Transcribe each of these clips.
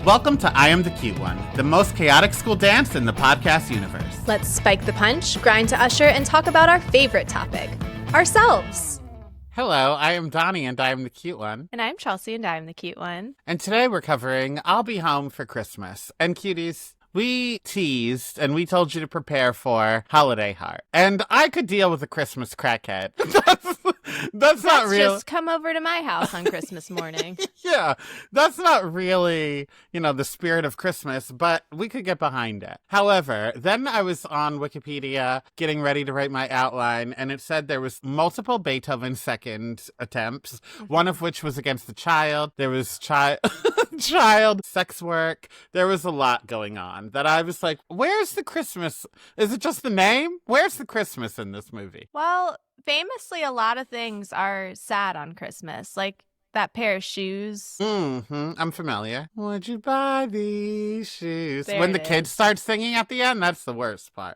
Welcome to I Am the Cute One, the most chaotic school dance in the podcast universe. Let's spike the punch, grind to usher, and talk about our favorite topic, ourselves. Hello, I am Donnie and I am the cute one. And I'm Chelsea and I'm the cute one. And today we're covering I'll Be Home for Christmas. And cuties, we teased and we told you to prepare for Holiday Heart. And I could deal with a Christmas crackhead. That's not real. Just come over to my house on Christmas morning. Yeah, that's not really, the spirit of Christmas, but we could get behind it. However, then I was on Wikipedia getting ready to write my outline, and it said there was multiple Beethoven second attempts, one of which was against the child. There was child sex work. There was a lot going on that I was like, where's the Christmas? Is it just the name? Where's the Christmas in this movie? Well, famously, a lot of things are sad on Christmas, like that pair of shoes. I'm familiar. Would you buy these shoes? There When the it kids is. start singing at the end, that's the worst part.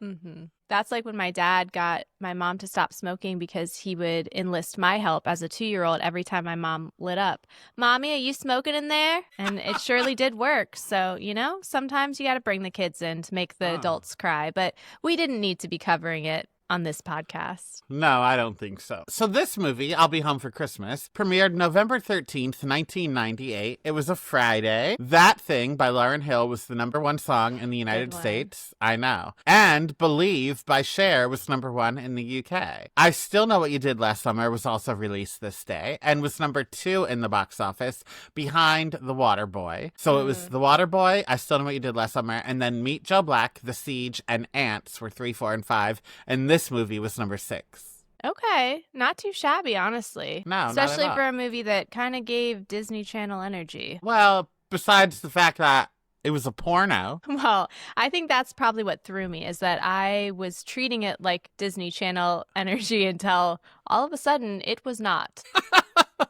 That's like when my dad got my mom to stop smoking because he would enlist my help as a 2-year-old every time my mom lit up. Mommy, are you smoking in there? And it surely did work. So, sometimes you got to bring the kids in to make the adults cry. But we didn't need to be covering it on this podcast. No, I don't think so. So this movie, I'll Be Home for Christmas, premiered November 13th, 1998. It was a Friday. That Thing by Lauryn Hill was the #1 song in the United States. I know. And Believe by Cher was #1 in the UK. I Still Know What You Did Last Summer was also released this day and was #2 in the box office behind The Waterboy. So it was The Waterboy, I Still Know What You Did Last Summer, and then Meet Joe Black, The Siege, and Ants were 3, 4, and 5. And this movie was #6. Okay. Not too shabby, honestly. No, especially not at all. for a movie that kind of gave Disney Channel energy. Well, besides the fact that it was a porno. Well, I think that's probably what threw me, is that I was treating it like Disney Channel energy until all of a sudden it was not.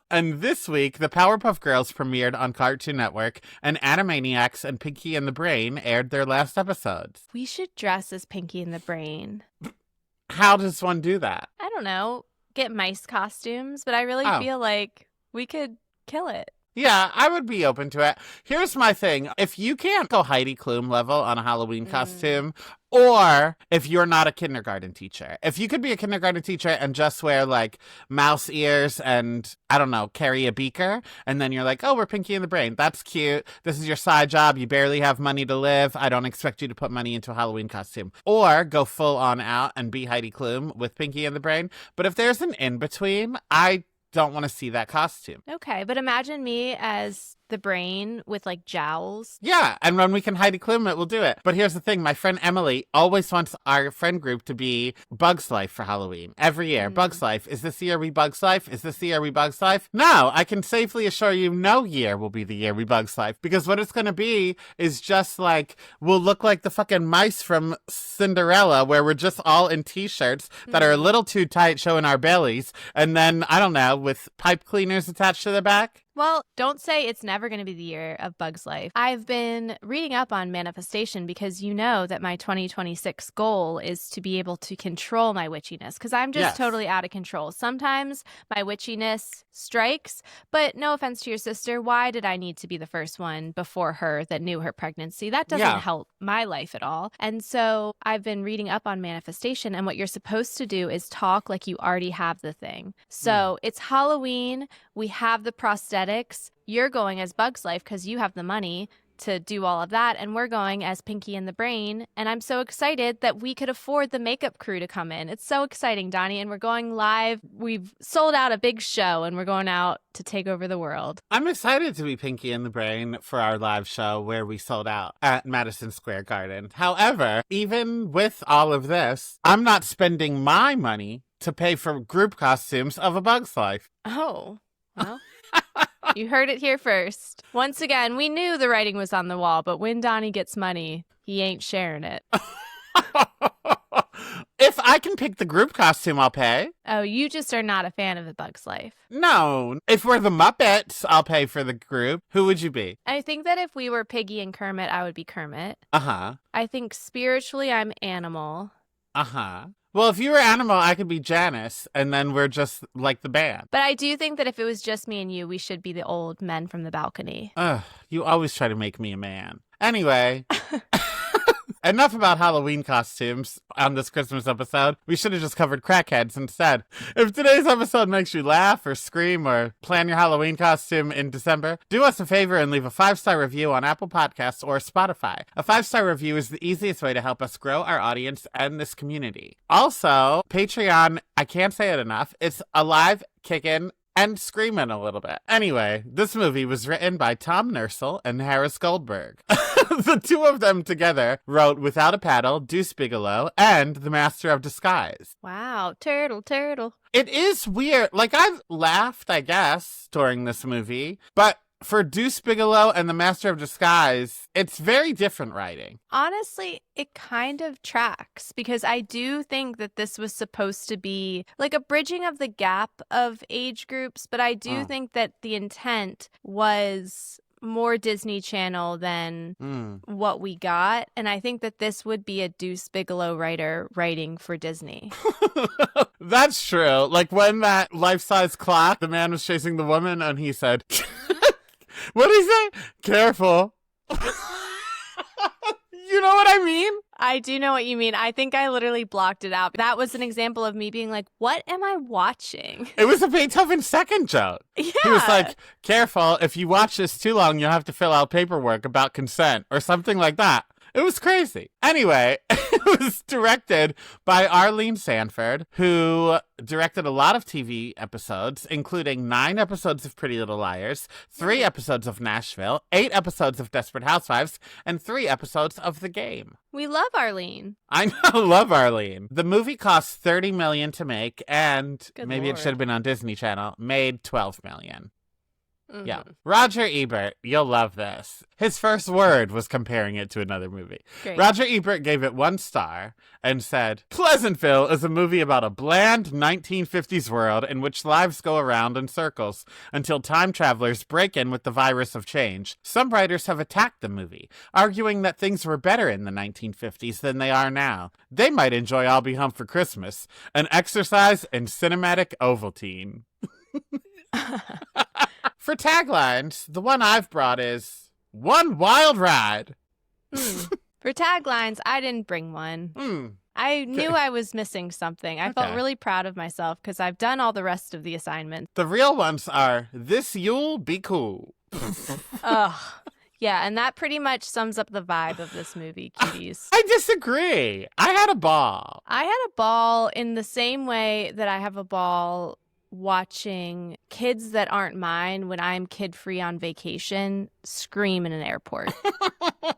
And this week, the Powerpuff Girls premiered on Cartoon Network, and Animaniacs and Pinky and the Brain aired their last episodes. We should dress as Pinky and the Brain. How does one do that? I don't know, get mice costumes, but I really feel like we could kill it. Yeah, I would be open to it. Here's my thing. If you can't go Heidi Klum level on a Halloween costume, or if you're not a kindergarten teacher, if you could be a kindergarten teacher and just wear like mouse ears and, I don't know, carry a beaker, and then you're like, oh, we're Pinky and the Brain. That's cute. This is your side job. You barely have money to live. I don't expect you to put money into a Halloween costume. Or go full on out and be Heidi Klum with Pinky and the Brain. But if there's an in-between, I don't want to see that costume. Okay, but imagine me as the Brain with like jowls. Yeah, and when we can Heidi Klum it, we'll do it. But here's the thing, my friend Emily always wants our friend group to be Bugs Life for Halloween. Every year, Bugs Life. Is this the year we Bugs Life? Is this the year we Bugs Life? No, I can safely assure you no year will be the year we Bugs Life. Because what it's going to be is just like, we'll look like the fucking mice from Cinderella, where we're just all in t-shirts that are a little too tight showing our bellies. And then, I don't know, with pipe cleaners attached to the back. Well, don't say it's never going to be the year of Bug's Life. I've been reading up on manifestation because you know that my 2026 goal is to be able to control my witchiness, because I'm just totally out of control. Sometimes my witchiness strikes, but no offense to your sister, why did I need to be the first one before her that knew her pregnancy? That doesn't help my life at all. And so I've been reading up on manifestation, and what you're supposed to do is talk like you already have the thing. So it's Halloween. We have the prosthetics. You're going as Bug's Life because you have the money to do all of that, and we're going as Pinky and the Brain. And I'm so excited that we could afford the makeup crew to come in. It's so exciting, Donnie, and we're going live. We've sold out a big show, and we're going out to take over the world. I'm excited to be Pinky and the Brain for our live show where we sold out at Madison Square Garden. However, even with all of this, I'm not spending my money to pay for group costumes of A Bug's Life. Oh, well. You heard it here first. Once again, we knew the writing was on the wall, but when Donnie gets money, he ain't sharing it. If I can pick the group costume, I'll pay. Oh, you just are not a fan of A Bug's Life. No. If we're the Muppets, I'll pay for the group. Who would you be? I think that if we were Piggy and Kermit, I would be Kermit. Uh-huh. I think spiritually, I'm Animal. Uh-huh. Well, if you were Animal, I could be Janice, and then we're just like the band. But I do think that if it was just me and you, we should be the old men from the balcony. Ugh, you always try to make me a man. Anyway. Enough about Halloween costumes on this Christmas episode. We should have just covered crackheads instead. If today's episode makes you laugh or scream or plan your Halloween costume in December, do us a favor and leave a 5-star review on Apple Podcasts or Spotify. A 5-star review is the easiest way to help us grow our audience and this community. Also, Patreon, I can't say it enough, it's alive, kicking, and screaming a little bit. Anyway, this movie was written by Tom Nursel and Harris Goldberg. The two of them together wrote Without a Paddle, Deuce Bigalow, and The Master of Disguise. Wow, turtle. It is weird. Like, I've laughed, I guess, during this movie, but for Deuce Bigalow and The Master of Disguise, it's very different writing. Honestly, it kind of tracks because I do think that this was supposed to be like a bridging of the gap of age groups, but I do think that the intent was more Disney Channel than what we got. And I think that this would be a Deuce Bigalow writer writing for Disney. That's true. Like when that life-size clock, the man was chasing the woman and he said... What did he say? Careful. You know what I mean? I do know what you mean. I think I literally blocked it out. That was an example of me being like, what am I watching? It was a Beethoven second joke. Yeah. He was like, careful, if you watch this too long, you'll have to fill out paperwork about consent or something like that. It was crazy. Anyway, it was directed by Arlene Sanford, who directed a lot of TV episodes, including 9 episodes of Pretty Little Liars, 3 episodes of Nashville, 8 episodes of Desperate Housewives, and 3 episodes of The Game. We love Arlene. I know, love Arlene. The movie cost $30 million to make, and Good maybe Lord. it should have been on Disney Channel, made $12 million. Mm-hmm. Yeah. Roger Ebert, you'll love this. His first word was comparing it to another movie. Great. Roger Ebert gave it 1 star and said, Pleasantville is a movie about a bland 1950s world in which lives go around in circles until time travelers break in with the virus of change. Some writers have attacked the movie, arguing that things were better in the 1950s than they are now. They might enjoy I'll Be Home for Christmas, an exercise in cinematic Ovaltine. For taglines, the one I've brought is One Wild Ride. For taglines, I didn't bring one. I knew I was missing something. I felt really proud of myself because I've done all the rest of the assignments. The real ones are This Yule Be Cool. Ugh. Yeah, and that pretty much sums up the vibe of this movie, cuties. I disagree. I had a ball. I had a ball in the same way that I have a ball watching kids that aren't mine when I'm kid-free on vacation scream in an airport.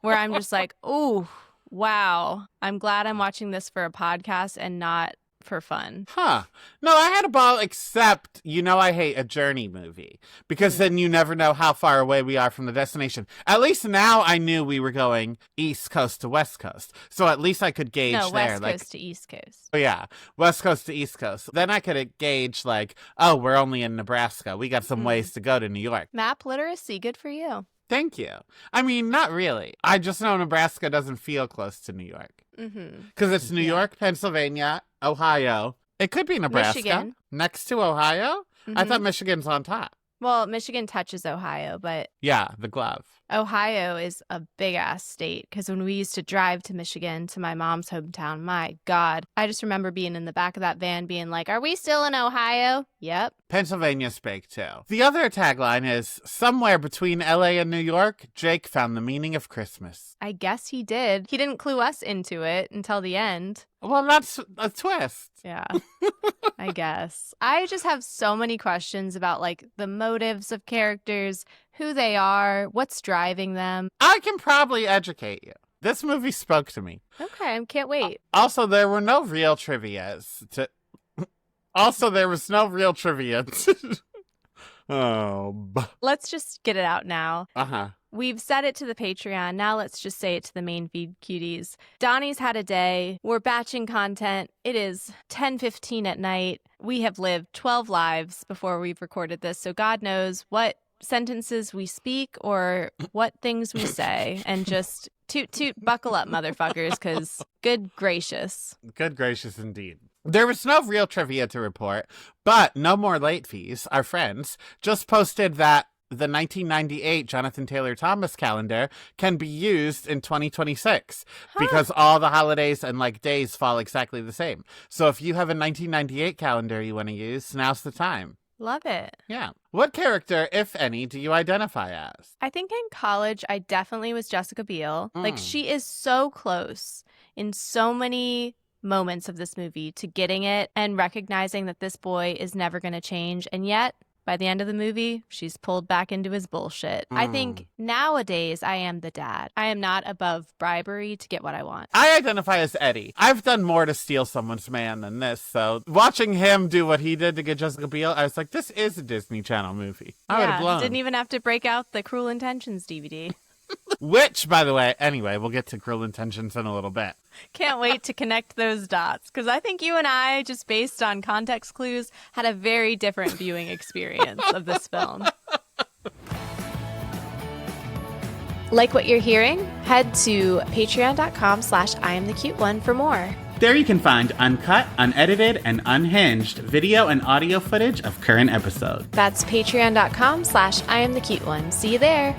Where I'm just like, ooh, wow. I'm glad I'm watching this for a podcast and not for fun. Huh. No, I had a ball, except, you know, I hate a journey movie because then you never know how far away we are from the destination. At least now I knew we were going East Coast to West Coast. So at least I could gauge No, there. West Coast to East Coast. Oh, yeah. West Coast to East Coast. Then I could gauge, like, oh, we're only in Nebraska. We got some ways to go to New York. Map literacy, good for you. Thank you. I mean, not really. I just know Nebraska doesn't feel close to New York. Because it's New York, Pennsylvania, Ohio. It could be Nebraska. Michigan. Next to Ohio? I thought Michigan's on top. Well, Michigan touches Ohio, but Yeah, the glove. Ohio is a big-ass state because when we used to drive to Michigan, to my mom's hometown, my God, I just remember being in the back of that van being like, are we still in Ohio? Yep. Pennsylvania's big, too. The other tagline is, somewhere between LA and New York, Jake found the meaning of Christmas. I guess he did. He didn't clue us into it until the end. Well, that's a twist. Yeah, I guess. I just have so many questions about, like, the motives of characters, who they are, what's driving them. I can probably educate you. This movie spoke to me. Okay, I can't wait. Also, there were no real trivias to... Also, there was no real trivia. Let's just get it out now. Uh-huh. We've said it to the Patreon. Now let's just say it to the main feed, cuties. Donnie's had a day. We're batching content. It is 10:15 at night. We have lived 12 lives before we've recorded this, so God knows what sentences we speak or what things we say. And just toot toot, buckle up, motherfuckers, because good gracious. Good gracious indeed. There was no real trivia to report, but No More Late Fees, our friends, just posted that the 1998 Jonathan Taylor Thomas calendar can be used in 2026 because all the holidays and like days fall exactly the same. So if you have a 1998 calendar you want to use, now's the time. Love it. Yeah. What character, if any, do you identify as? I think in college, I definitely was Jessica Biel. Like, she is so close in so many moments of this movie to getting it and recognizing that this boy is never going to change. And yet, by the end of the movie, she's pulled back into his bullshit. I think nowadays I am the dad. I am not above bribery to get what I want. I identify as Eddie. I've done more to steal someone's man than this, so watching him do what he did to get Jessica Biel, I was like, this is a Disney Channel movie. I would have blown. Didn't even have to break out the Cruel Intentions DVD. Which, by the way, anyway, we'll get to Cruel Intentions in a little bit. Can't wait to connect those dots, because I think you and I, just based on context clues, had a very different viewing experience of this film. Like what you're hearing? Head to patreon.com/IamTheCuteOne for more. There you can find uncut, unedited, and unhinged video and audio footage of current episodes. That's patreon.com/IamTheCuteOne. See you there.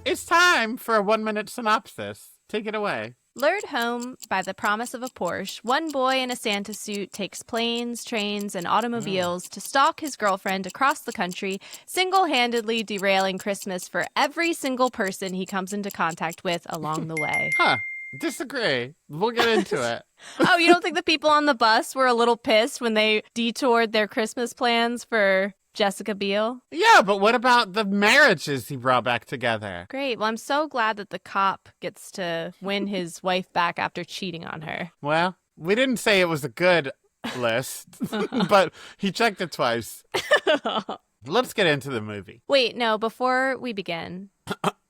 It's time for a 1-minute synopsis. Take it away. Lured home by the promise of a Porsche, one boy in a Santa suit takes planes, trains, and automobiles to stalk his girlfriend across the country, single-handedly derailing Christmas for every single person he comes into contact with along the way. Disagree. We'll get into it. Oh, you don't think the people on the bus were a little pissed when they detoured their Christmas plans for Jessica Biel? Yeah, but what about the marriages he brought back together? Great. Well, I'm so glad that the cop gets to win his wife back after cheating on her. Well, we didn't say it was a good list, but he checked it twice. Let's get into the movie. Wait, no, before we begin.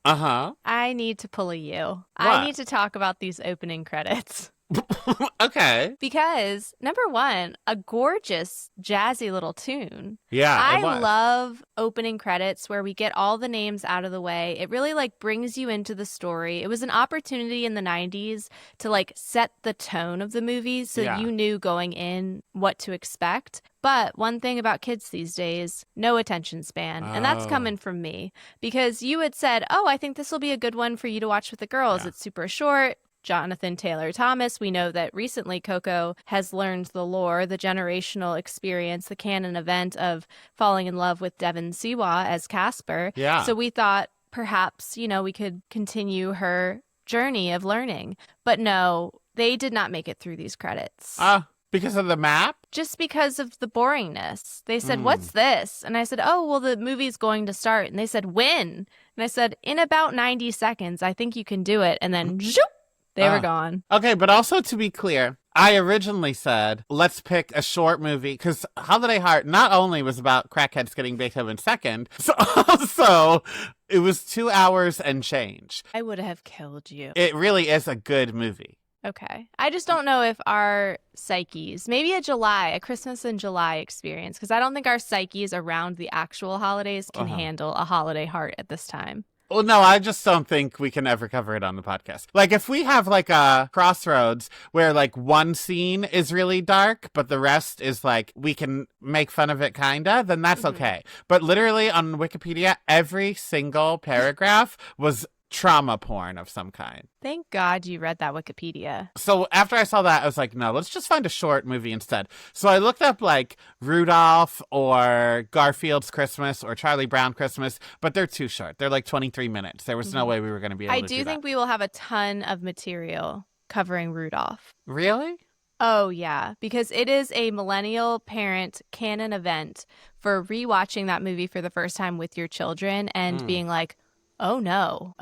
I need to pull a you. What? I need to talk about these opening credits. Okay. Because, number one, a gorgeous, jazzy little tune. Yeah, I love opening credits where we get all the names out of the way. It really, like, brings you into the story. It was an opportunity in the 90s to, like, set the tone of the movie so you knew going in what to expect. But one thing about kids these days, no attention span. And that's coming from me. Because you had said, I think this will be a good one for you to watch with the girls. Yeah. It's super short. Jonathan Taylor Thomas. We know that recently Coco has learned the lore, the generational experience, the canon event of falling in love with Devon Siwa as Casper. Yeah. So we thought perhaps, we could continue her journey of learning. But no, they did not make it through these credits. Because of the map? Just because of the boringness. They said, what's this? And I said, the movie's going to start. And they said, when? And I said, in about 90 seconds, I think you can do it. And then, zoop, they were gone. Okay, but also to be clear, I originally said, let's pick a short movie, because Holiday Heart not only was about crackheads getting Beethoven second, so also it was 2 hours and change. I would have killed you. It really is a good movie. Okay. I just don't know if our psyches, maybe a Christmas in July experience, because I don't think our psyches around the actual holidays can handle a Holiday Heart at this time. Well, no, I just don't think we can ever cover it on the podcast. Like, if we have, like, a Crossroads where, like, one scene is really dark, but the rest is, like, we can make fun of it, kinda, then that's okay. But literally on Wikipedia, every single paragraph was trauma porn of some kind. Thank God you read that Wikipedia. So after I saw that, I was like, no, let's just find a short movie instead. So I looked up like Rudolph or Garfield's Christmas or Charlie Brown Christmas, but they're too short. They're like 23 minutes. There was no way we were going to be able to do that. I do think we will have a ton of material covering Rudolph. Really? Oh, yeah, because it is a millennial parent canon event for rewatching that movie for the first time with your children and being like, oh no.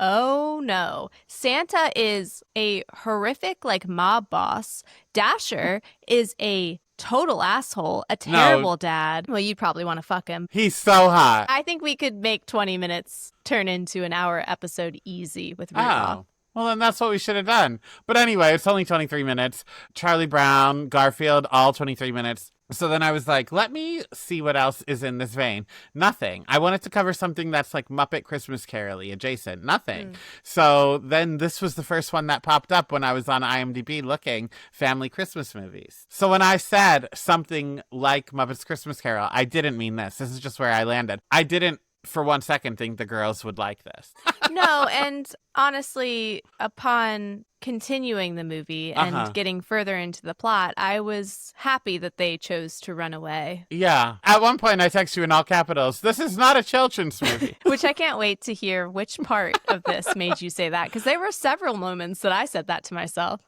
Santa is a horrific, like, mob boss. Dasher is a total asshole, a terrible dad. Well, you'd probably want to fuck him. He's so hot. I think we could make 20 minutes turn into an hour episode easy with Rudolph. Well, then that's what we should have done. But anyway, it's only 23 minutes. Charlie Brown, Garfield, all 23 minutes. So then I was like, let me see what else is in this vein. Nothing. I wanted to cover something that's like Muppet Christmas Carol-y adjacent. Nothing. So then this was the first one that popped up when I was on IMDb looking family Christmas movies. So when I said something like Muppet's Christmas Carol, I didn't mean this. This is just where I landed. I didn't for 1 second think the girls would like this. No, and honestly, upon continuing the movie and getting further into the plot, I was happy that they chose to run away. Yeah. At one point, I text you in all capitals, this is not a children's movie. Which I can't wait to hear which part of this made you say that, because there were several moments that I said that to myself.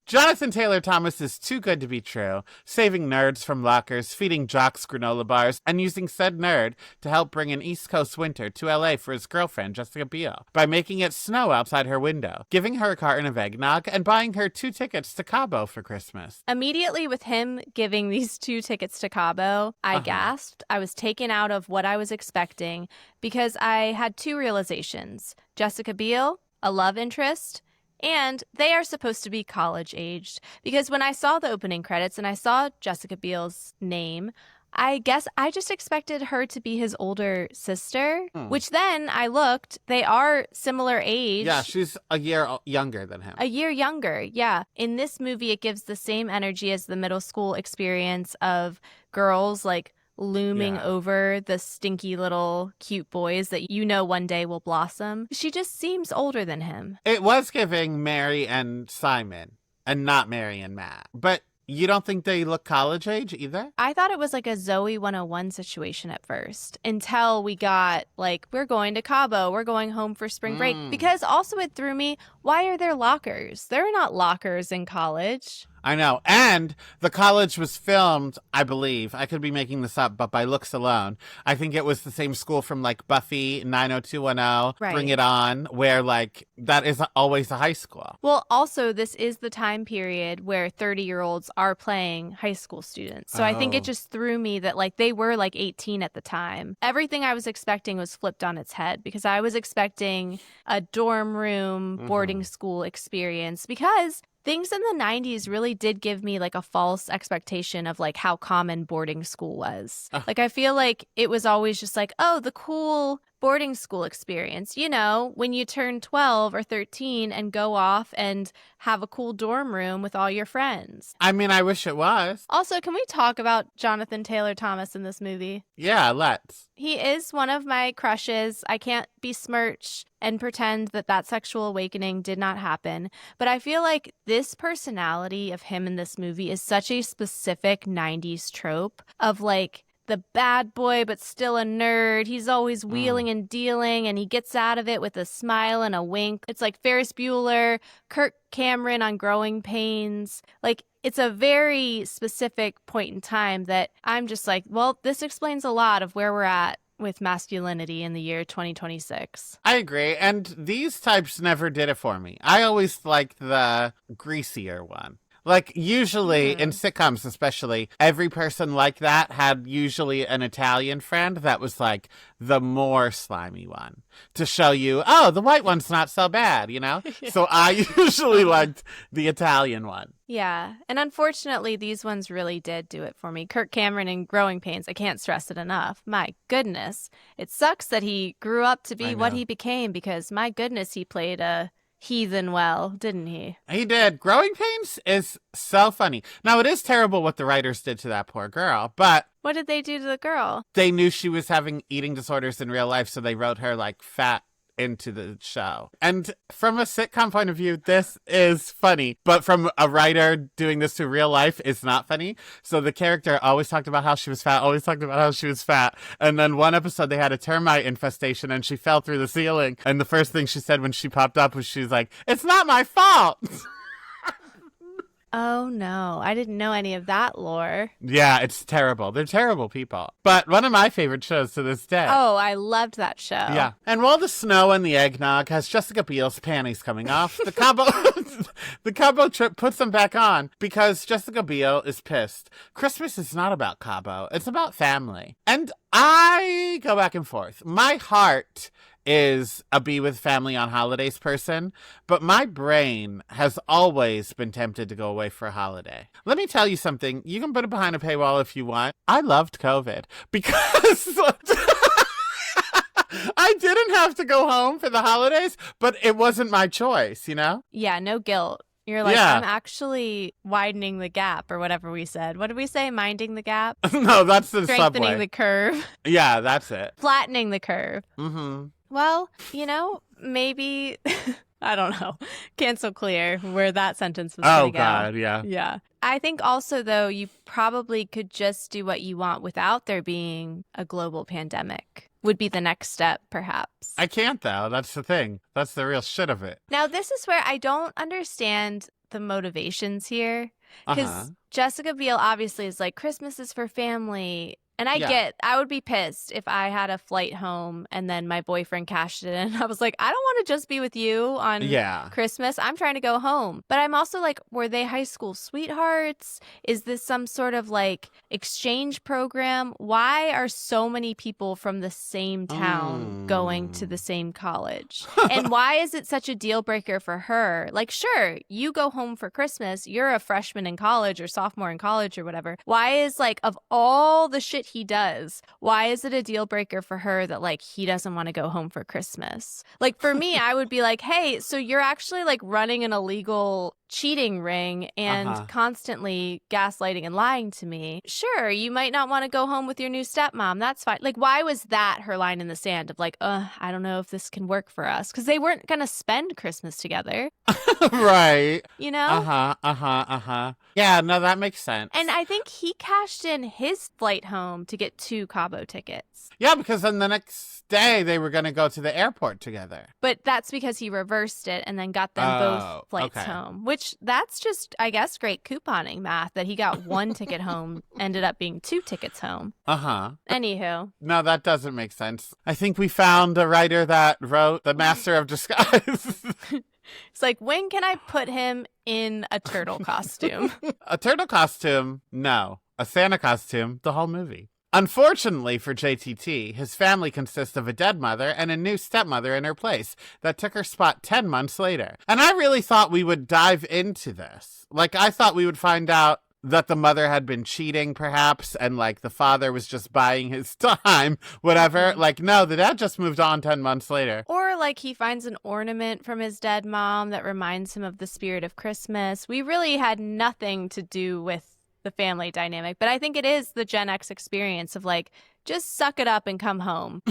Jonathan Taylor Thomas is too good to be true, saving nerds from lockers, feeding jocks granola bars, and using said nerd to help bring an East Coast winter to LA for his girlfriend, Jessica Biel, by making it snow outside her window, giving her a carton of eggnog, and buying her 2 tickets to Cabo for Christmas. Immediately with him giving these 2 tickets to Cabo, I gasped. I was taken out of what I was expecting because I had 2 realizations. Jessica Biel, a love interest, and they are supposed to be college-aged. Because when I saw the opening credits and I saw Jessica Biel's name, I guess I just expected her to be his older sister, which then I looked, they are similar age. Yeah, she's a year younger than him. A year younger, yeah. In this movie, it gives the same energy as the middle school experience of girls like looming over the stinky little cute boys that you know one day will blossom. She just seems older than him. It was giving Mary and Simon, and not Mary and Matt. But you don't think they look college age either? I thought it was like a Zoe 101 situation at first, until we got like, we're going to Cabo, we're going home for spring break. Because also it threw me, why are there lockers? There are not lockers in college. I know. And the college was filmed, I believe, I could be making this up, but by looks alone, I think it was the same school from like Buffy 90210, Right. Bring It On, where like that is always a high school. Well, also, this is the time period where 30-year-olds are playing high school students. So I think it just threw me that like they were like 18 at the time. Everything I was expecting was flipped on its head because I was expecting a dorm room boarding school experience, because things in the 90s really did give me like a false expectation of like how common boarding school was. Like I feel like it was always just like, oh, the cool boarding school experience, you know, when you turn 12 or 13 and go off and have a cool dorm room with all your friends. I mean, I wish it was. Also, can we talk about Jonathan Taylor Thomas in this movie? Yeah, let's. He is one of my crushes. I can't besmirch and pretend that that sexual awakening did not happen. But I feel like this personality of him in this movie is such a specific 90s trope of like the bad boy, but still a nerd. He's always wheeling and dealing, and he gets out of it with a smile and a wink. It's like Ferris Bueller, Kirk Cameron on Growing Pains. Like, it's a very specific point in time that I'm just like, well, this explains a lot of where we're at with masculinity in the year 2026. I agree. And these types never did it for me. I always liked the greasier one. Like, usually, in sitcoms especially, every person like that had usually an Italian friend that was, like, the more slimy one. To show you, oh, the white one's not so bad, you know? So I usually liked the Italian one. Yeah, and unfortunately, these ones really did do it for me. Kirk Cameron in Growing Pains, I can't stress it enough. My goodness. It sucks that he grew up to be what he became, because, my goodness, he played a heathen well, didn't he? He did. Growing Pains is so funny. Now, it is terrible what the writers did to that poor girl, but What did they do to the girl? they knew she was having eating disorders in real life, so they wrote her, like, fat into the show. And from a sitcom point of view, this is funny, but from a writer doing this to real life, it's not funny. So the character always talked about how she was fat, always talked about how she was fat. And then one episode they had a termite infestation and she fell through the ceiling. And the first thing she said when she popped up was she was like, "It's not my fault." Oh no, I didn't know any of that lore. Yeah, it's terrible. They're terrible people. But one of my favorite shows to this day. Oh, I loved that show. Yeah. And while the snow and the eggnog has Jessica Biel's panties coming off, the Cabo trip puts them back on because Jessica Biel is pissed. Christmas is not about Cabo. It's about family. And I go back and forth. My heart is a be with family on holidays person, but my brain has always been tempted to go away for a holiday. Let me tell you something. You can put it behind a paywall if you want. I loved COVID because I didn't have to go home for the holidays, but it wasn't my choice, you know? Yeah, no guilt. You're like, I'm actually widening the gap or whatever we said. What did we say? Minding the gap? No, that's the Strengthening subway. the curve. Yeah, that's it. Flattening the curve. Mm-hmm. Well, maybe, I don't know. Cancel clear where that sentence was going to go. Oh, God, yeah. Yeah. I think also, though, you probably could just do what you want without there being a global pandemic. Would be the next step, perhaps. I can't, though. That's the thing. That's the real shit of it. Now, this is where I don't understand the motivations here. Because Jessica Biel obviously is like, Christmas is for family. And I would be pissed if I had a flight home and then my boyfriend cashed it in. I was like, I don't want to just be with you on Christmas. I'm trying to go home. But I'm also like, were they high school sweethearts? Is this some sort of like exchange program? Why are so many people from the same town going to the same college? And why is it such a deal breaker for her? Like, sure, you go home for Christmas. You're a freshman in college or sophomore in college or whatever. Why is like, of all the shit he does, why is it a deal breaker for her that like he doesn't want to go home for Christmas? Like for me, I would be like, hey, so you're actually like running an illegal cheating ring and constantly gaslighting and lying to me. Sure, you might not want to go home with your new stepmom. That's fine. Like, why was that her line in the sand of like, I don't know if this can work for us? Because they weren't going to spend Christmas together. Right. You know? Yeah, no, that makes sense. And I think he cashed in his flight home to get 2 Cabo tickets. Yeah, because then the next day they were going to go to the airport together. But that's because he reversed it and then got them both flights home, which that's just, I guess, great couponing math that he got 1 ticket home, ended up being 2 tickets home. Anywho. No, that doesn't make sense. I think we found a writer that wrote The Master of Disguise. It's like, when can I put him in a turtle costume? A turtle costume? No. A Santa costume? The whole movie. Unfortunately for JTT, his family consists of a dead mother and a new stepmother in her place that took her spot 10 months later. And I really thought we would dive into this. Like, I thought we would find out that the mother had been cheating, perhaps, and, like, the father was just buying his time, whatever. Like, no, the dad just moved on 10 months later. Or, like, he finds an ornament from his dead mom that reminds him of the spirit of Christmas. We really had nothing to do with the family dynamic, but I think it is the Gen X experience of like, just suck it up and come home.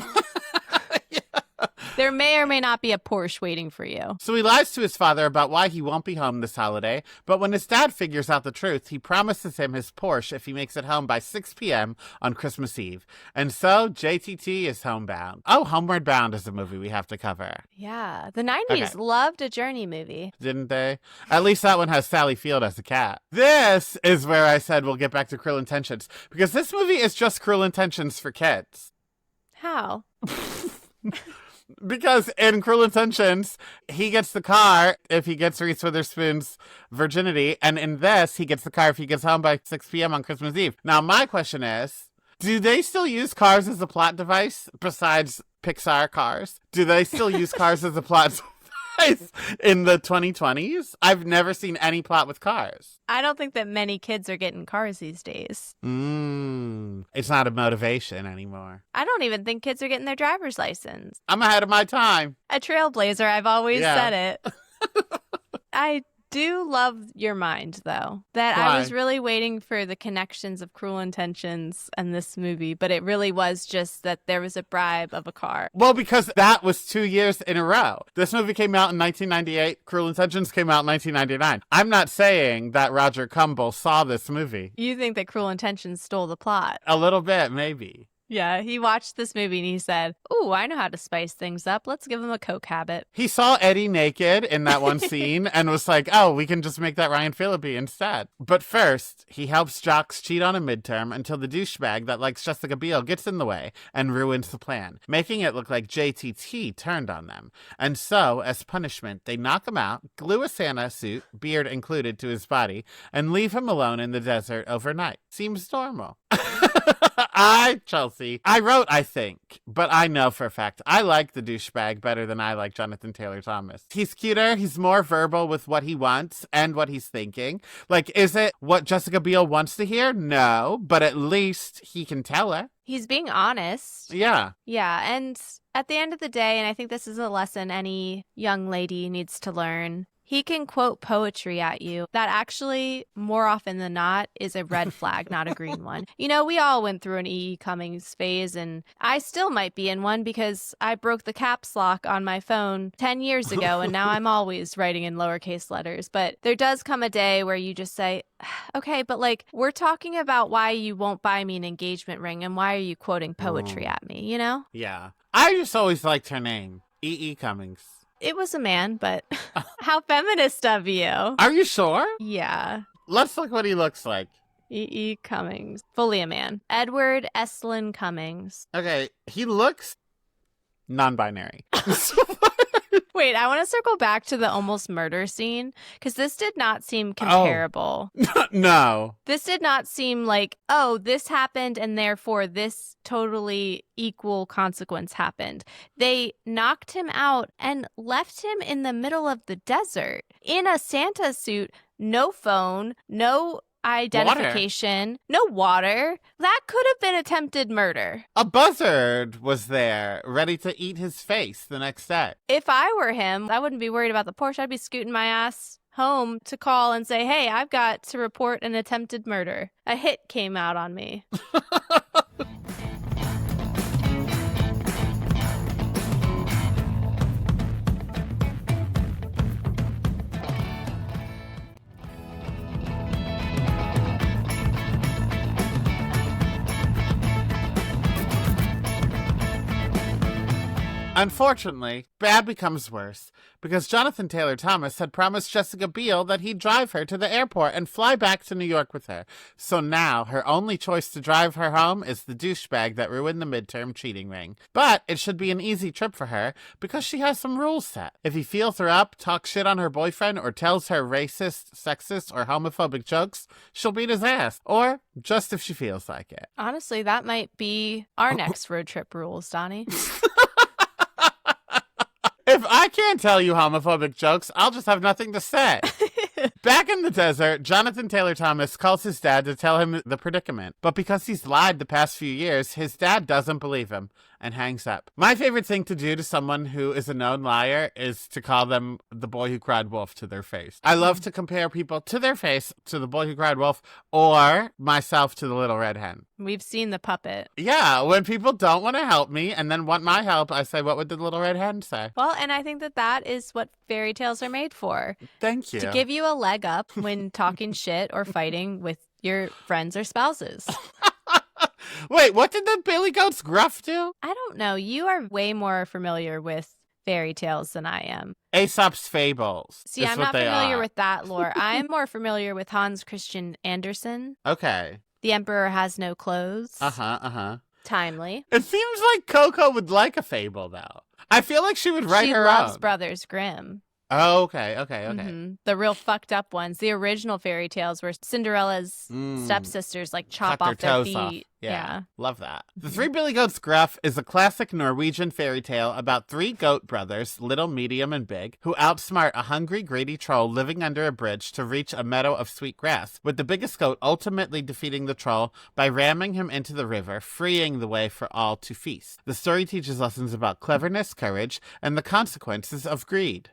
There may or may not be a Porsche waiting for you. So he lies to his father about why he won't be home this holiday, but when his dad figures out the truth, he promises him his Porsche if he makes it home by 6 p.m. on Christmas Eve. And so JTT is homebound. Oh, Homeward Bound is a movie we have to cover. Yeah, the 90s loved a Journey movie. Didn't they? At least that one has Sally Field as a cat. This is where I said we'll get back to Cruel Intentions, because this movie is just Cruel Intentions for kids. How? Because in Cruel Intentions, he gets the car if he gets Reese Witherspoon's virginity. And in this, he gets the car if he gets home by 6 p.m. on Christmas Eve. Now, my question is, do they still use cars as a plot device besides Pixar cars? Do they still use cars as a plot device in the 2020s? I've never seen any plot with cars. I don't think that many kids are getting cars these days. It's not a motivation anymore. I don't even think kids are getting their driver's license. I'm ahead of my time. A trailblazer, I've always said it. I do love your mind, though. That Why? I was really waiting for the connections of Cruel Intentions and this movie, but it really was just that there was a bribe of a car. Well, because that was 2 years in a row. This movie came out in 1998. Cruel Intentions came out in 1999. I'm not saying that Roger Cumble saw this movie. You think that Cruel Intentions stole the plot? A little bit, maybe. Yeah, he watched this movie and he said, "Ooh, I know how to spice things up. Let's give him a coke habit." He saw Eddie naked in that one scene and was like, oh, we can just make that Ryan Phillippe instead. But first, he helps jocks cheat on a midterm until the douchebag that likes Jessica Biel gets in the way and ruins the plan, making it look like JTT turned on them. And so, as punishment, they knock him out, glue a Santa suit, beard included, to his body, and leave him alone in the desert overnight. Seems normal. Chelsea, I wrote, I think, but I know for a fact I like the douchebag better than I like Jonathan Taylor Thomas. He's cuter. He's more verbal with what he wants and what he's thinking. Like, is it what Jessica Biel wants to hear? No, but at least he can tell her. He's being honest. Yeah. Yeah, and at the end of the day, and I think this is a lesson any young lady needs to learn, he can quote poetry at you. That actually, more often than not, is a red flag, not a green one. You know, we all went through an E.E. Cummings phase, and I still might be in one because I broke the caps lock on my phone 10 years ago, and now I'm always writing in lowercase letters. But there does come a day where you just say, okay, but like, we're talking about why you won't buy me an engagement ring, and why are you quoting poetry at me, you know? Yeah. I just always liked her name, E.E. Cummings. It was a man, but how feminist of you. Are you sure? Yeah. Let's look what he looks like. E.E. Cummings. Fully a man. Edward Estlin Cummings. Okay, he looks non-binary. Wait, I want to circle back to the almost murder scene because this did not seem comparable. Oh. No. This did not seem like, oh, this happened and therefore this totally equal consequence happened. They knocked him out and left him in the middle of the desert in a Santa suit, no phone, no identification, no water. That could have been attempted murder. A buzzard was there, ready to eat his face the next day. If I were him, I wouldn't be worried about the Porsche. I'd be scooting my ass home to call and say, hey, I've got to report an attempted murder. A hit came out on me. Unfortunately, bad becomes worse because Jonathan Taylor Thomas had promised Jessica Biel that he'd drive her to the airport and fly back to New York with her. So now her only choice to drive her home is the douchebag that ruined the midterm cheating ring. But it should be an easy trip for her because she has some rules set. If he feels her up, talks shit on her boyfriend, or tells her racist, sexist, or homophobic jokes, she'll beat his ass. Or just if she feels like it. Honestly, that might be our next road trip rules, Donnie. If I can't tell you homophobic jokes, I'll just have nothing to say. Back in the desert, Jonathan Taylor Thomas calls his dad to tell him the predicament. But because he's lied the past few years, his dad doesn't believe him and hangs up. My favorite thing to do to someone who is a known liar is to call them the boy who cried wolf to their face. I love to compare people to their face to the boy who cried wolf or myself to the little red hen. We've seen the puppet. Yeah, when people don't want to help me and then want my help, I say, what would the little red hen say? Well, and I think that that is what fairy tales are made for. Thank you. To give you a leg up when talking shit or fighting with your friends or spouses. Wait, what did the Billy Goat's Gruff do? I don't know. You are way more familiar with fairy tales than I am. Aesop's Fables. See, I'm not familiar with that lore. I'm more familiar with Hans Christian Andersen. Okay. The Emperor Has No Clothes. Uh-huh. Timely. It seems like Coco would like a fable, though. I feel like she would write her own. She loves Brothers Grimm. Oh, okay. Mm-hmm. The real fucked up ones. The original fairy tales where Cinderella's stepsisters like chop off their feet. Off. Yeah. Love that. The Three Billy Goats Gruff is a classic Norwegian fairy tale about three goat brothers, little, medium, and big, who outsmart a hungry, greedy troll living under a bridge to reach a meadow of sweet grass, with the biggest goat ultimately defeating the troll by ramming him into the river, freeing the way for all to feast. The story teaches lessons about cleverness, courage, and the consequences of greed.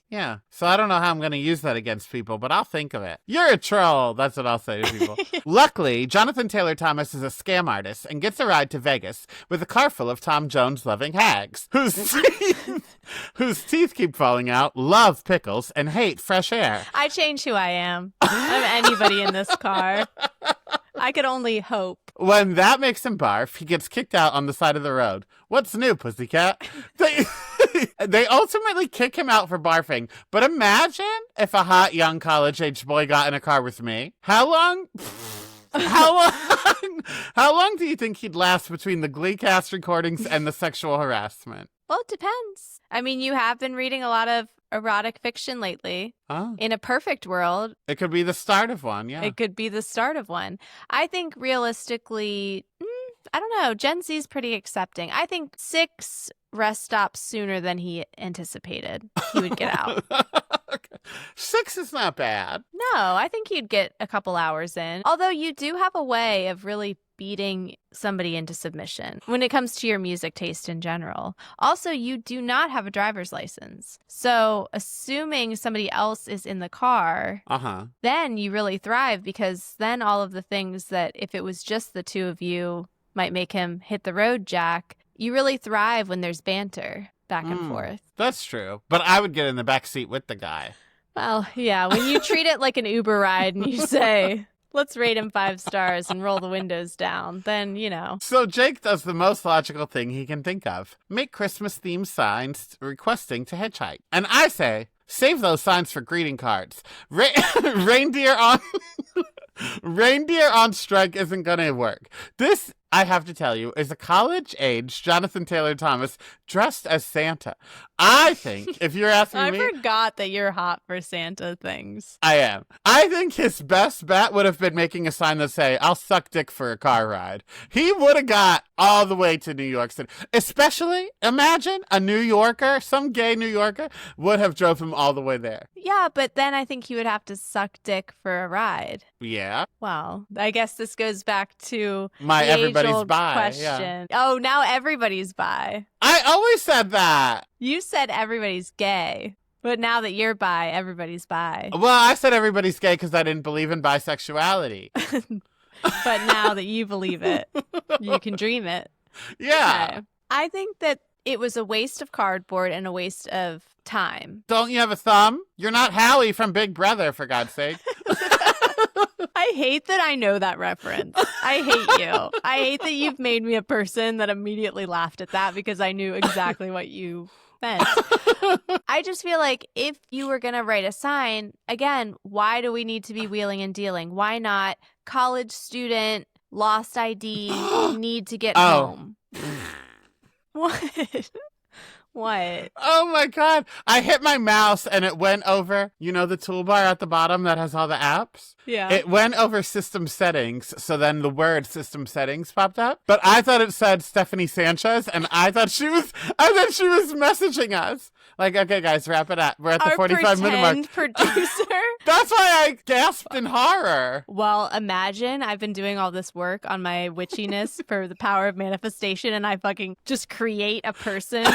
Yeah, so I don't know how I'm going to use that against people, but I'll think of it. You're a troll. That's what I'll say to people. Luckily, Jonathan Taylor Thomas is a scam artist and gets a ride to Vegas with a car full of Tom Jones-loving hags whose teeth keep falling out, love pickles, and hate fresh air. I change who I am. I'm anybody in this car. I could only hope. When that makes him barf, he gets kicked out on the side of the road. What's new, pussycat? They ultimately kick him out for barfing. But imagine if a hot young college-age boy got in a car with me. How long do you think he'd last between the Glee cast recordings and the sexual harassment? Well, it depends. I mean, you have been reading a lot of erotic fiction lately. Oh. In a perfect world, It could be the start of one, yeah. it could be the start of one. I think realistically, I don't know. Gen Z is pretty accepting. I think 6 rest stops sooner than he anticipated he would get out. 6 is not bad. No, I think you'd get a couple hours in. Although you do have a way of really beating somebody into submission when it comes to your music taste in general. Also, you do not have a driver's license. So assuming somebody else is in the car, then you really thrive, because then all of the things that if it was just the two of you might make him hit the road, Jack, you really thrive when there's banter back and forth. That's true. But I would get in the back seat with the guy. Well, yeah, when you treat it like an Uber ride and you say, let's rate him 5 stars and roll the windows down, then, you know. So Jake does the most logical thing he can think of. Make Christmas-themed signs requesting to hitchhike. And I say, save those signs for greeting cards. Reindeer on strike isn't going to work. This, I have to tell you, is a college-age Jonathan Taylor Thomas dressed as Santa. I think, if you're asking me... I forgot that you're hot for Santa things. I am. I think his best bet would have been making a sign that say, I'll suck dick for a car ride. He would have got all the way to New York City. Especially, imagine a New Yorker, some gay New Yorker, would have drove him all the way there. Yeah, but then I think he would have to suck dick for a ride. Yeah. Well, I guess this goes back to my the everybody's age-old bi question. Yeah. Oh, now everybody's bi. I always said that. You said everybody's gay, but now that you're bi, everybody's bi. Well, I said everybody's gay because I didn't believe in bisexuality. But now that you believe it, you can dream it. Yeah. Okay. I think that it was a waste of cardboard and a waste of time. Don't you have a thumb? You're not Howie from Big Brother, for God's sake. I hate that I know that reference. I hate you. I hate that you've made me a person that immediately laughed at that because I knew exactly what you meant. I just feel like if you were going to write a sign, again, why do we need to be wheeling and dealing? Why not college student, lost ID, need to get home? What? What? Oh my God. I hit my mouse and it went over, you know, the toolbar at the bottom that has all the apps? Yeah. It went over system settings. So then the word system settings popped up. But I thought it said Stephanie Sanchez and I thought she was messaging us. Like, okay, guys, wrap it up. We're at the 45-minute mark. Producer. That's why I gasped in horror. Well, imagine I've been doing all this work on my witchiness for the power of manifestation, and I fucking just create a person.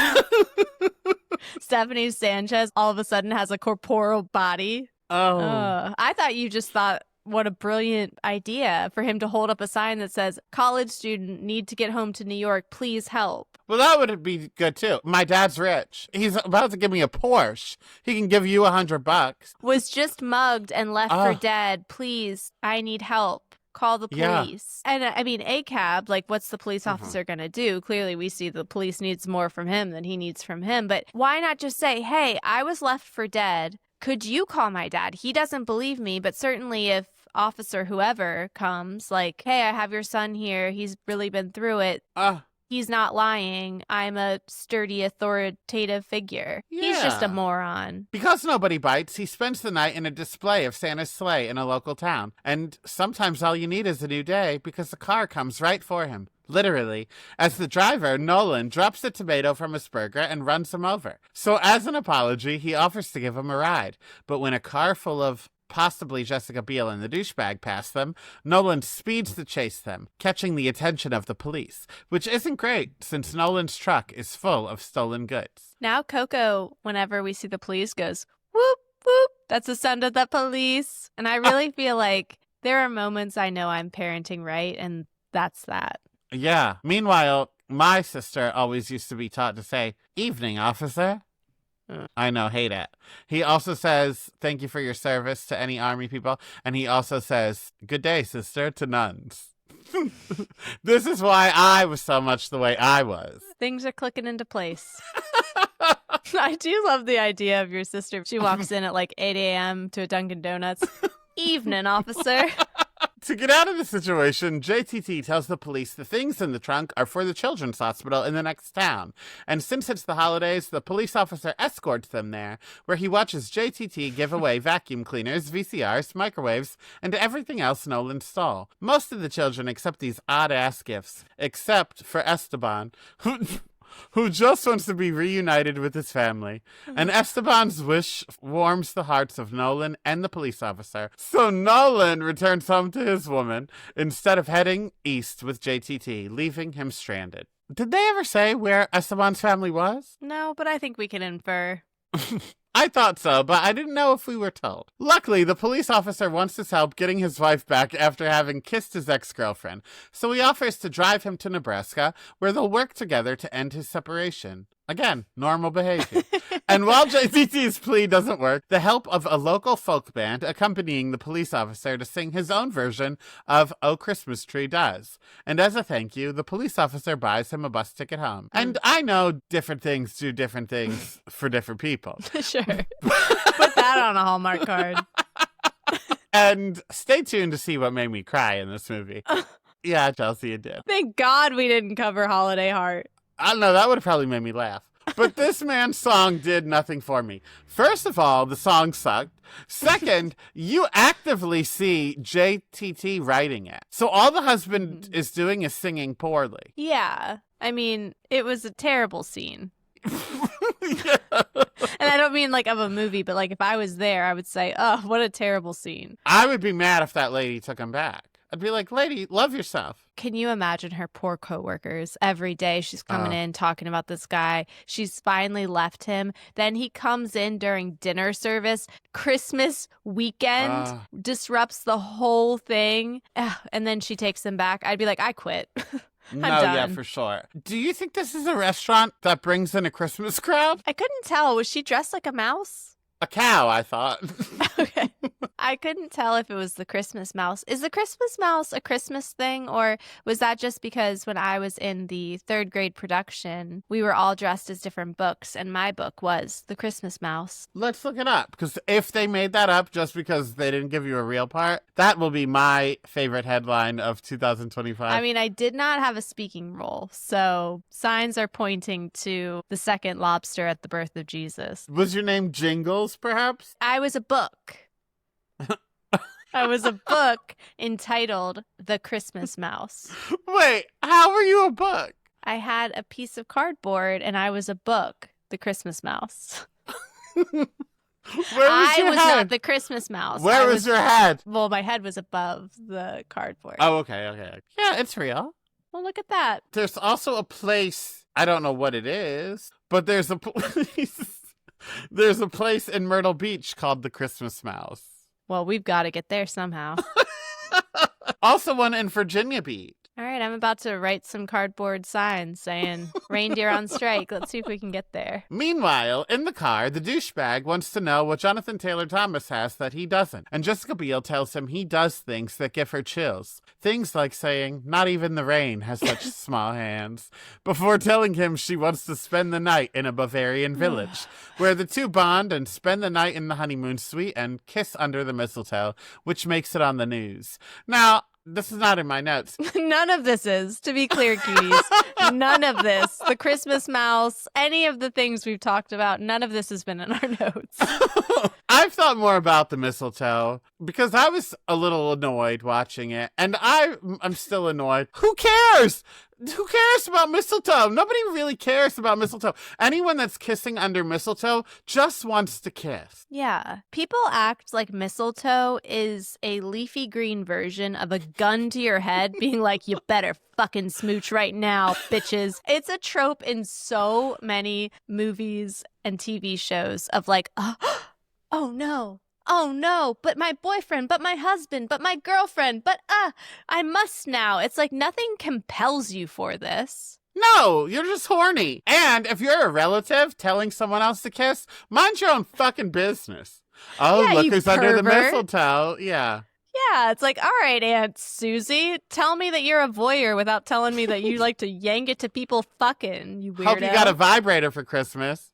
Stephanie Sanchez all of a sudden has a corporeal body. Oh. I thought you just thought, what a brilliant idea for him to hold up a sign that says, college student, need to get home to New York, please help. Well, that would be good, too. My dad's rich. He's about to give me a Porsche. He can give you $100. Was just mugged and left for dead. Please, I need help. Call the police. Yeah. And I mean, ACAB, like, what's the police officer going to do? Clearly, we see the police needs more from him than he needs from him. But why not just say, hey, I was left for dead. Could you call my dad? He doesn't believe me, but certainly if officer whoever comes, like, hey, I have your son here. He's really been through it. He's not lying. I'm a sturdy, authoritative figure. Yeah. He's just a moron. Because nobody bites, he spends the night in a display of Santa's sleigh in a local town. And sometimes all you need is a new day because the car comes right for him. Literally, as the driver, Nolan, drops a tomato from his burger and runs him over. So as an apology, he offers to give him a ride. But when a car full of possibly Jessica Biel and the douchebag pass them, Nolan speeds to chase them, catching the attention of the police, which isn't great since Nolan's truck is full of stolen goods. Now Coco, whenever we see the police, goes, whoop, whoop. That's the sound of the police. And I really feel like there are moments I know I'm parenting right, and that's that. Yeah. Meanwhile, my sister always used to be taught to say, evening, officer. I know, hate it. He also says, thank you for your service to any army people. And he also says, good day, sister, to nuns. This is why I was so much the way I was. Things are clicking into place. I do love the idea of your sister. She walks in at like 8 a.m. to a Dunkin' Donuts. Evening, officer. To get out of the situation, JTT tells the police the things in the trunk are for the children's hospital in the next town. And since it's the holidays, the police officer escorts them there, where he watches JTT give away vacuum cleaners, VCRs, microwaves, and everything else Nolan stole. Most of the children accept these odd-ass gifts, except for Esteban, who just wants to be reunited with his family. And Esteban's wish warms the hearts of Nolan and the police officer. So Nolan returns home to his woman instead of heading east with JTT, leaving him stranded. Did they ever say where Esteban's family was? No, but I think we can infer. I thought so, but I didn't know if we were told. Luckily, the police officer wants his help getting his wife back after having kissed his ex-girlfriend, so he offers to drive him to Nebraska, where they'll work together to end his separation. Again, normal behavior. And while JTT's plea doesn't work, the help of a local folk band accompanying the police officer to sing his own version of "Oh Christmas Tree" does. And as a thank you, the police officer buys him a bus ticket home. And I know different things do different things for different people. Sure. Put that on a Hallmark card. And stay tuned to see what made me cry in this movie. Yeah, Chelsea, it did. Thank God we didn't cover Holiday Heart. I don't know, that would have probably made me laugh. But this man's song did nothing for me. First of all, the song sucked. Second, you actively see JTT writing it. So all the husband is doing is singing poorly. Yeah. I mean, it was a terrible scene. Yeah. And I don't mean like of a movie, but like if I was there, I would say, oh, what a terrible scene. I would be mad if that lady took him back. I'd be like, lady, love yourself. Can you imagine her poor coworkers? Every day she's coming in talking about this guy. She's finally left him. Then he comes in during dinner service. Christmas weekend disrupts the whole thing. And then she takes him back. I'd be like, I quit. No, yeah, for sure. Do you think this is a restaurant that brings in a Christmas crowd? I couldn't tell. Was she dressed like a mouse? A cow, I thought. Okay. I couldn't tell if it was the Christmas mouse. Is the Christmas mouse a Christmas thing, or was that just because when I was in the third grade production, we were all dressed as different books, and my book was the Christmas mouse? Let's look it up, because if they made that up just because they didn't give you a real part, that will be my favorite headline of 2025. I mean, I did not have a speaking role, so signs are pointing to the second lobster at the birth of Jesus. Was your name Jingles, perhaps? I was a book. I was a book entitled The Christmas Mouse. Wait, how were you a book? I had a piece of cardboard and I was a book, The Christmas Mouse. I was not the Christmas mouse. Where was your head? Well, my head was above the cardboard. Oh, okay. Yeah, it's real. Well, look at that. There's also a place, I don't know what it is, but there's a place. There's a place in Myrtle Beach called the Christmas Mouse. Well, we've got to get there somehow. Also one in Virginia Beach. All right, I'm about to write some cardboard signs saying reindeer on strike. Let's see if we can get there. Meanwhile, in the car, the douchebag wants to know what Jonathan Taylor Thomas has that he doesn't. And Jessica Biel tells him he does things that give her chills. Things like saying, not even the rain has such small hands. Before telling him she wants to spend the night in a Bavarian village, where the two bond and spend the night in the honeymoon suite and kiss under the mistletoe, which makes it on the news. Now, this is not in my notes. None of this is, to be clear, cuties. None of this. The Christmas mouse, any of the things we've talked about, none of this has been in our notes. I've thought more about the mistletoe because I was a little annoyed watching it, and I'm still annoyed. Who cares? Who cares about mistletoe? Nobody really cares about mistletoe. Anyone that's kissing under mistletoe just wants to kiss. Yeah. People act like mistletoe is a leafy green version of a gun to your head being like, you better fucking smooch right now, bitches. It's a trope in so many movies and TV shows of like, oh no, but my boyfriend, but my husband, but my girlfriend, but I must now. It's like nothing compels you for this. No, you're just horny. And if you're a relative telling someone else to kiss, mind your own fucking business. Oh, yeah, look who's under the pervert. mistletoe. Yeah. Yeah, it's like, all right, Aunt Susie, tell me that you're a voyeur without telling me that you like to yank it to people fucking, you weirdo. Hope you got a vibrator for Christmas.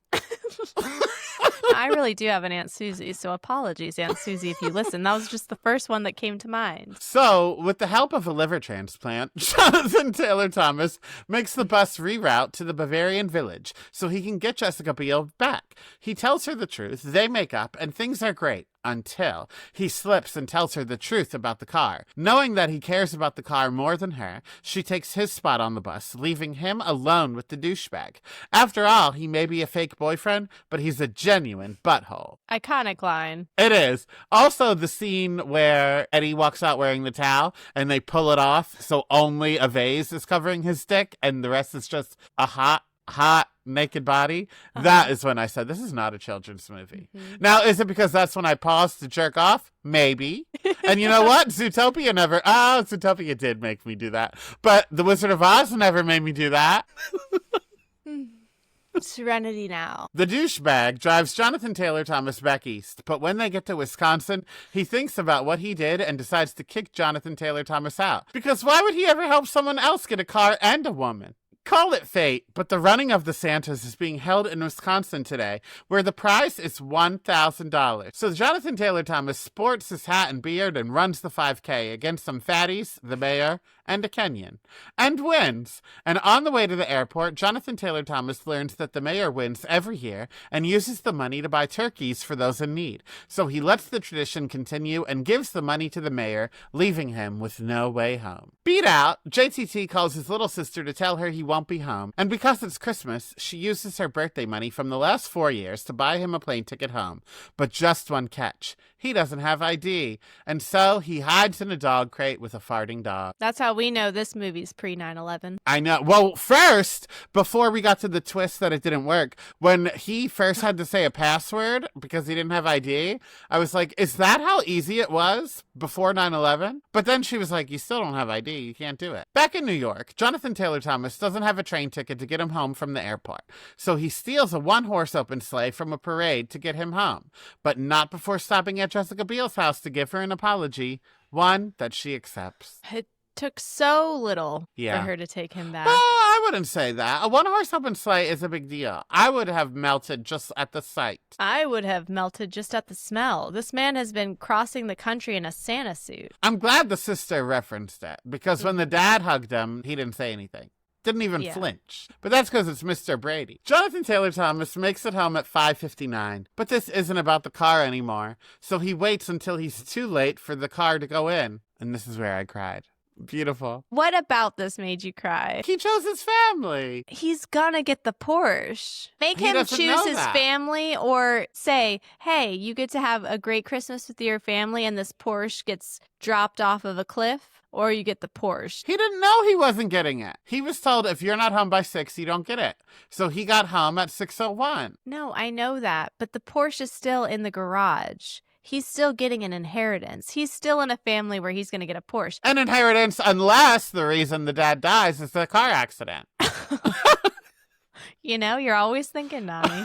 I really do have an Aunt Susie, so apologies, Aunt Susie, if you listen. That was just the first one that came to mind. So, with the help of a liver transplant, Jonathan Taylor Thomas makes the bus reroute to the Bavarian village so he can get Jessica Biel back. He tells her the truth, they make up, and things are great. Until he slips and tells her the truth about the car. Knowing that he cares about the car more than her, she takes his spot on the bus, leaving him alone with the douchebag. After all, he may be a fake boyfriend, but he's a genuine butthole. Iconic line. It is. Also, the scene where Eddie walks out wearing the towel and they pull it off so only a vase is covering his dick and the rest is just a hot naked body. That is when I said, this is not a children's movie. Now, is it because that's when I paused to jerk off? Maybe. And you know what? Zootopia did make me do that. But The Wizard of Oz never made me do that. Serenity now. The douchebag drives Jonathan Taylor Thomas back east, but when they get to Wisconsin, he thinks about what he did and decides to kick Jonathan Taylor Thomas out. Because why would he ever help someone else get a car and a woman? Call it fate, but the running of the Santas is being held in Wisconsin today, where the prize is $1,000. So Jonathan Taylor Thomas sports his hat and beard and runs the 5K against some fatties, the mayor, and a Kenyan, and wins. And on the way to the airport, Jonathan Taylor Thomas learns that the mayor wins every year and uses the money to buy turkeys for those in need. So he lets the tradition continue and gives the money to the mayor, leaving him with no way home. Beat out, JTT calls his little sister to tell her he won't be home, and because it's Christmas, she uses her birthday money from the last 4 years to buy him a plane ticket home. But just one catch. He doesn't have ID, and so he hides in a dog crate with a farting dog. That's how we know this movie's pre 9/11. I know. Well, first, before we got to the twist that it didn't work, when he first had to say a password because he didn't have ID, I was like, is that how easy it was before 9/11? But then she was like, you still don't have ID. You can't do it. Back in New York, Jonathan Taylor Thomas doesn't have a train ticket to get him home from the airport. So he steals a one-horse open sleigh from a parade to get him home. But not before stopping at Jessica Biel's house to give her an apology, one that she accepts. It took so little for her to take him back. Well, I wouldn't say that. A one-horse open sleigh is a big deal. I would have melted just at the sight. I would have melted just at the smell. This man has been crossing the country in a Santa suit. I'm glad the sister referenced it, because when the dad hugged him, he didn't say anything. Didn't even flinch. But that's because it's Mr. Brady. Jonathan Taylor Thomas makes it home at 5:59. But this isn't about the car anymore. So he waits until he's too late for the car to go in. And this is where I cried. Beautiful. What about this made you cry? He chose his family. He's gonna get the Porsche. Make him choose his family, or say, hey, you get to have a great Christmas with your family and this Porsche gets dropped off of a cliff. Or you get the Porsche. He didn't know he wasn't getting it. He was told if you're not home by 6, you don't get it. So he got home at 6:01. No, I know that. But the Porsche is still in the garage. He's still getting an inheritance. He's still in a family where he's going to get a Porsche. An inheritance unless the reason the dad dies is the car accident. You know, you're always thinking, Nani.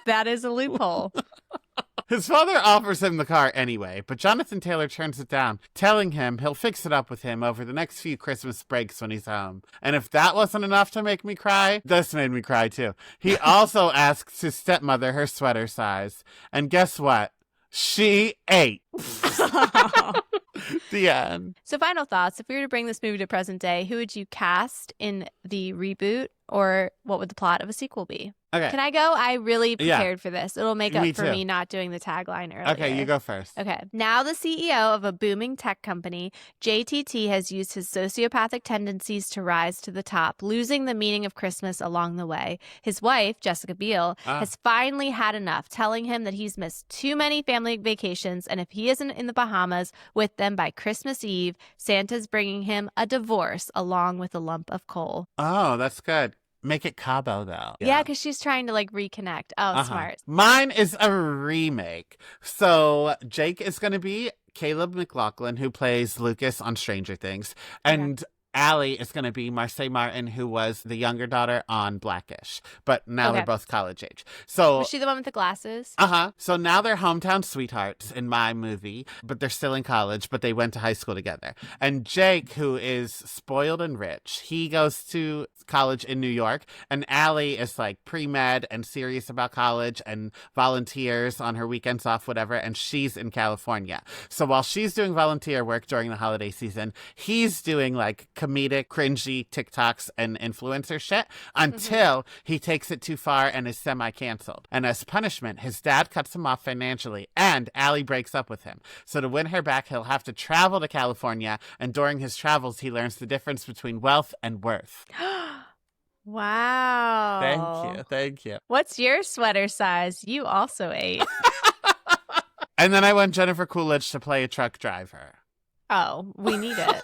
That is a loophole. His father offers him the car anyway, but Jonathan Taylor turns it down, telling him he'll fix it up with him over the next few Christmas breaks when he's home. And if that wasn't enough to make me cry, this made me cry too. He also asks his stepmother her sweater size. And guess what? She ate. The end. So final thoughts. If we were to bring this movie to present day, who would you cast in the reboot, or what would the plot of a sequel be? Okay. Can I go? I really prepared for this. It'll make up for too. me not doing the tagline earlier. Okay, you go first. Okay. Now the CEO of a booming tech company, JTT has used his sociopathic tendencies to rise to the top, losing the meaning of Christmas along the way. His wife, Jessica Biel, has finally had enough, telling him that he's missed too many family vacations, and if he isn't in the Bahamas with them by Christmas Eve, Santa's bringing him a divorce along with a lump of coal. Oh, that's good. Make it Cabo, though. Yeah, because she's trying to, reconnect. Oh, smart. Mine is a remake. So Jake is going to be Caleb McLaughlin, who plays Lucas on Stranger Things. And Allie is going to be Marsai Martin, who was the younger daughter on Blackish. But now they're both college age. So was she the one with the glasses? Uh-huh. So now they're hometown sweethearts in my movie, but they're still in college, but they went to high school together. And Jake, who is spoiled and rich, he goes to college in New York, and Allie is like pre-med and serious about college and volunteers on her weekends off, whatever, and she's in California. So while she's doing volunteer work during the holiday season, he's doing like comedic, cringy TikToks and influencer shit until he takes it too far and is semi-canceled. And as punishment, his dad cuts him off financially, and Allie breaks up with him. So to win her back, he'll have to travel to California, and during his travels, he learns the difference between wealth and worth. Wow. Thank you. What's your sweater size? You also ate. And then I want Jennifer Coolidge to play a truck driver. Oh, we need it.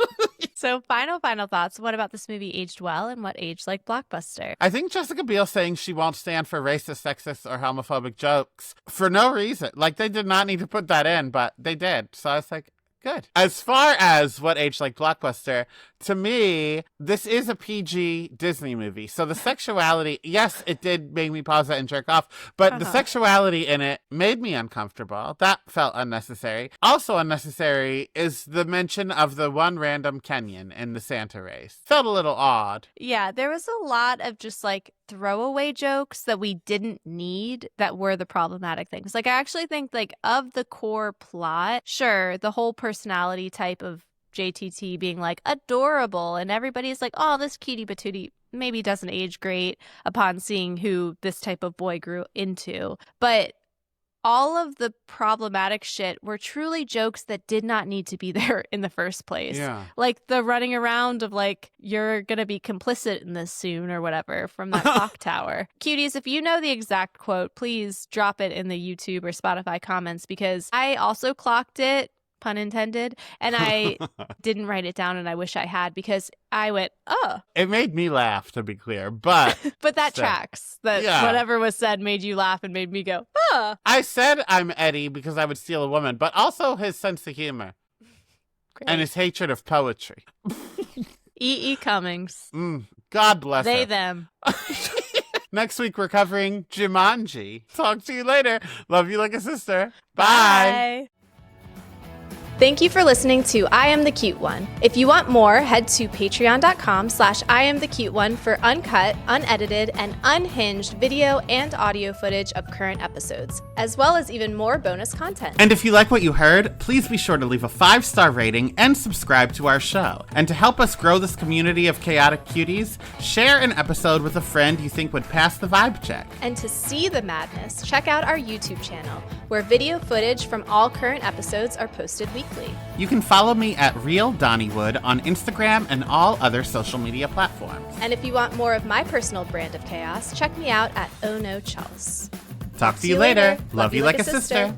So final thoughts. What about this movie aged well, and what aged like Blockbuster? I think Jessica Biel saying she won't stand for racist, sexist, or homophobic jokes for no reason. Like, they did not need to put that in, but they did. So I was like, good. As far as what aged like Blockbuster, to me, this is a PG Disney movie. So the sexuality, yes, it did make me pause it and jerk off, but the sexuality in it made me uncomfortable. That felt unnecessary. Also unnecessary is the mention of the one random Kenyan in the Santa race. Felt a little odd. Yeah, there was a lot of just like throwaway jokes that we didn't need that were the problematic things. Like, I actually think like of the core plot, sure, the whole personality type of JTT being like adorable and everybody's like, oh, this cutie patootie maybe doesn't age great upon seeing who this type of boy grew into. But all of the problematic shit were truly jokes that did not need to be there in the first place. Yeah. Like the running around of like, you're going to be complicit in this soon or whatever from that clock tower. Cuties, if you know the exact quote, please drop it in the YouTube or Spotify comments, because I also clocked it, pun intended, and I didn't write it down, and I wish I had, because I went, oh. It made me laugh, to be clear, but... But that tracks. That whatever was said made you laugh and made me go, oh. I said I'm Eddie because I would steal a woman, but also his sense of humor. Great. And his hatred of poetry. E.E. Cummings. God bless They, him. them. Next week, we're covering Jumanji. Talk to you later. Love you like a sister. Bye. Thank you for listening to I Am the Cute One. If you want more, head to patreon.com/IamTheCuteOne for uncut, unedited, and unhinged video and audio footage of current episodes, as well as even more bonus content. And if you like what you heard, please be sure to leave a 5-star rating and subscribe to our show. And to help us grow this community of chaotic cuties, share an episode with a friend you think would pass the vibe check. And to see the madness, check out our YouTube channel, where video footage from all current episodes are posted weekly. You can follow me at Real Donnywood on Instagram and all other social media platforms. And if you want more of my personal brand of chaos, check me out at Oh No Chalice. Talk to you later. Love you like a sister.